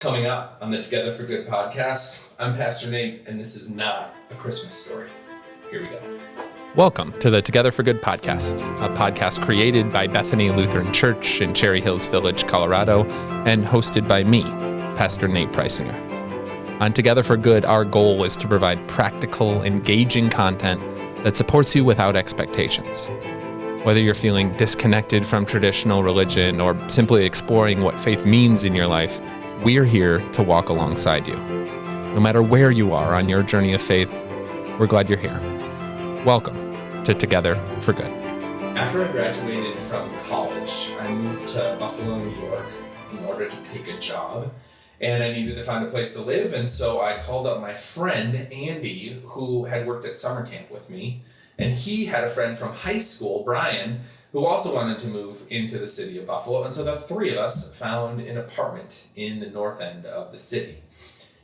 Coming up on the Together for Good podcast, I'm Pastor Nate, and this is not a Christmas story. Here we go. Welcome to the Together for Good podcast, a podcast created by Bethany Lutheran Church in Cherry Hills Village, Colorado, and hosted by me, Pastor Nate Preisinger. On Together for Good, our goal is to provide practical, engaging content that supports you without expectations. Whether you're feeling disconnected from traditional religion or simply exploring what faith means in your life, we're here to walk alongside you. No matter where you are on your journey of faith, we're glad you're here. Welcome to Together for Good. After I graduated from college, I moved to Buffalo, New York in order to take a job, and I needed to find a place to live, and so I called up my friend, Andy, who had worked at summer camp with me, and he had a friend from high school, Brian, who also wanted to move into the city of Buffalo, and so the three of us found an apartment in the north end of the city.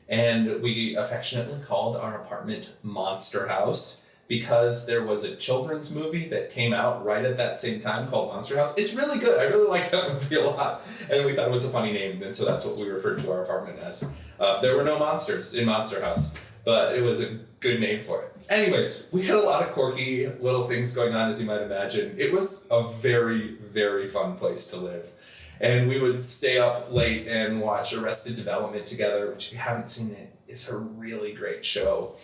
And we affectionately called our apartment Monster House because there was a children's movie that came out right at that same time called Monster House. It's really good. I really like that movie a lot. And we thought it was a funny name, and so that's what we referred to our apartment as. There were no monsters in Monster House, but it was a good name for it. Anyways, we had a lot of quirky little things going on, as you might imagine. It was a very, very fun place to live. And we would stay up late and watch Arrested Development together, which if you haven't seen it, is a really great show.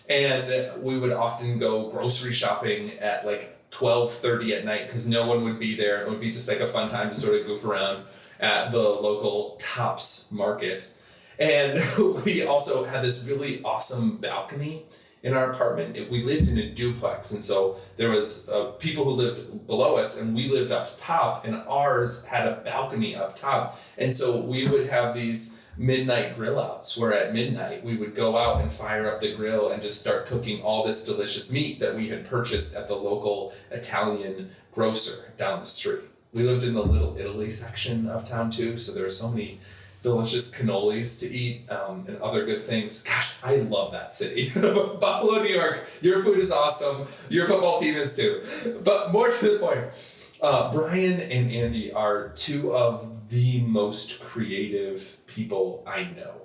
And we would often go grocery shopping at like 12:30 at night because no one would be there. It would be just like a fun time to sort of goof around at the local Tops market. And we also had this really awesome balcony in our apartment. We lived in a duplex, and so there was people who lived below us, and we lived up top, and ours had a balcony up top. And so we would have these midnight grill outs where at midnight we would go out and fire up the grill and just start cooking all this delicious meat that we had purchased at the local Italian grocer down the street. We lived in the Little Italy section of town too, so there were so many delicious cannolis to eat and other good things. Gosh, I love that city. Buffalo, New York, your food is awesome. Your football team is too. But more to the point, Brian and Andy are two of the most creative people I know.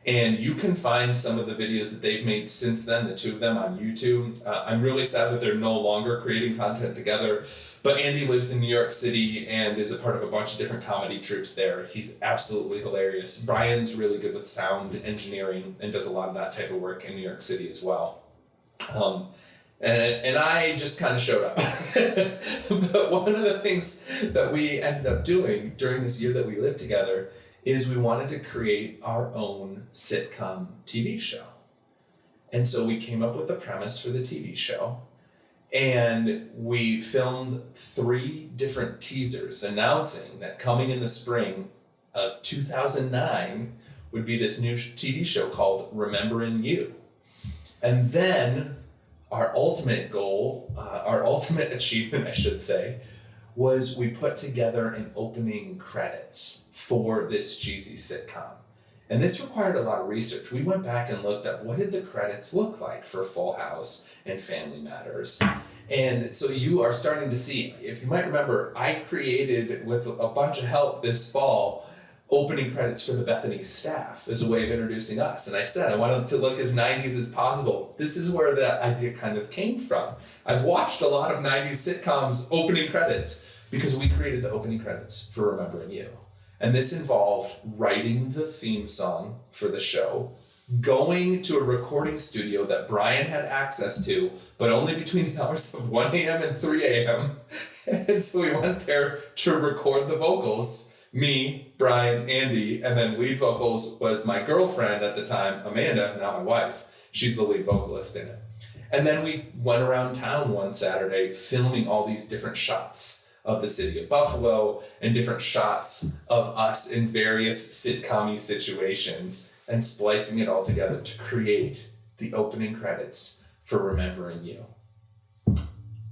And you can find some of the videos that they've made since then, the two of them on YouTube. I'm really sad that they're no longer creating content together, but Andy lives in New York City and is a part of a bunch of different comedy troupes there. He's absolutely hilarious. Brian's really good with sound engineering and does a lot of that type of work in New York City as well. And I just kind of showed up. But one of the things that we ended up doing during this year that we lived together is we wanted to create our own sitcom TV show. And so we came up with the premise for the TV show, and we filmed 3 different teasers announcing that coming in the spring of 2009 would be this new TV show called Remembering You. And then our ultimate goal, our ultimate achievement, I should say, was we put together an opening credits for this cheesy sitcom. And this required a lot of research. We went back and looked at what did the credits look like for Full House and Family Matters. And so you are starting to see, if you might remember, I created with a bunch of help this fall opening credits for the Bethany staff as a way of introducing us. And I said I wanted to look as 90s as possible. This is where that idea kind of came from. I've watched a lot of 90s sitcoms opening credits because we created the opening credits for Remembering You. And this involved writing the theme song for the show, going to a recording studio that Brian had access to, but only between the hours of 1 a.m. and 3 a.m. And so we went there to record the vocals, me, Brian, Andy, and then lead vocals was my girlfriend at the time, Amanda, not my wife. She's the lead vocalist in it. And then we went around town one Saturday filming all these different shots of the city of Buffalo and different shots of us in various sitcom-y situations and splicing it all together to create the opening credits for Remembering You.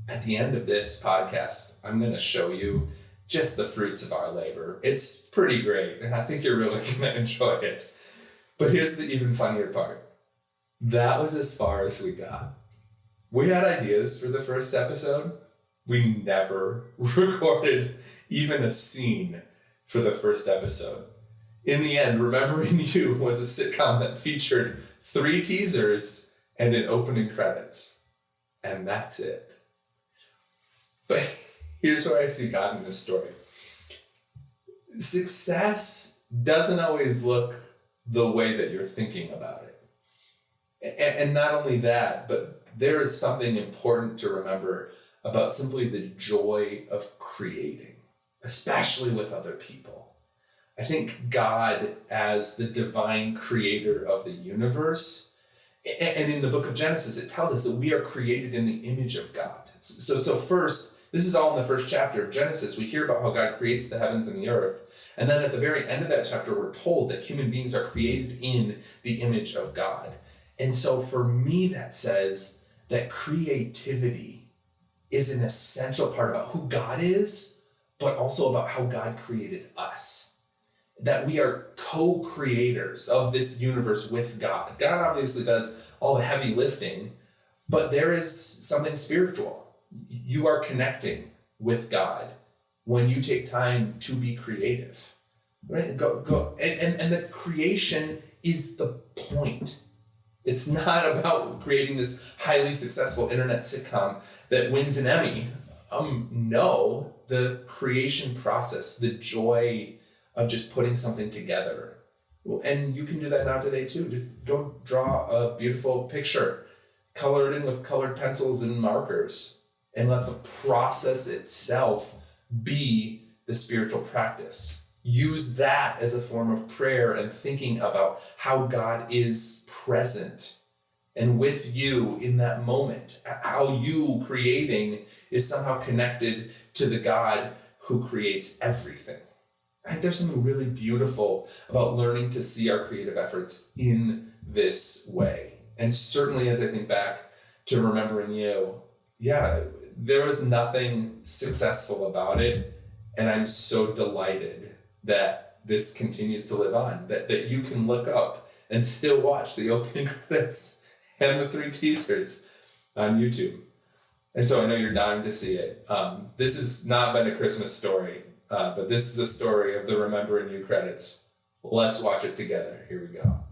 At the end of this podcast, I'm going to show you just the fruits of our labor. It's pretty great, and I think you're really going to enjoy it. But here's the even funnier part. That was as far as we got. We had ideas for the first episode. We never recorded even a scene for the first episode. In the end, Remembering You was a sitcom that featured 3 teasers and an opening credits. And that's it. But here's where I see God in this story. Success doesn't always look the way that you're thinking about it. And not only that, but there is something important to remember about simply the joy of creating, especially with other people. I think God, as the divine creator of the universe, and in the book of Genesis, it tells us that we are created in the image of God. So first, this is all in the first chapter of Genesis. We hear about how God creates the heavens and the earth. And then at the very end of that chapter, we're told that human beings are created in the image of God. And so for me, that says that creativity is an essential part about who God is, but also about how God created us. That we are co-creators of this universe with God. God obviously does all the heavy lifting, but there is something spiritual. You are connecting with God when you take time to be creative. Right? Go. And the creation is the point. It's not about creating this highly successful internet sitcom that wins an Emmy. No, the creation process, the joy of just putting something together. And you can do that now today too. Just go draw a beautiful picture, color it in with colored pencils and markers, and let the process itself be the spiritual practice. Use that as a form of prayer and thinking about how God is present and with you in that moment, how you creating is somehow connected to the God who creates everything. Right? There's something really beautiful about learning to see our creative efforts in this way. And certainly as I think back to Remembering You, there was nothing successful about it. And I'm so delighted that this continues to live on, that you can look up and still watch the opening credits and the 3 teasers on YouTube. And so I know you're dying to see it. This has not been a Christmas story, but this is the story of the Remembering You credits. Let's watch it together. Here we go.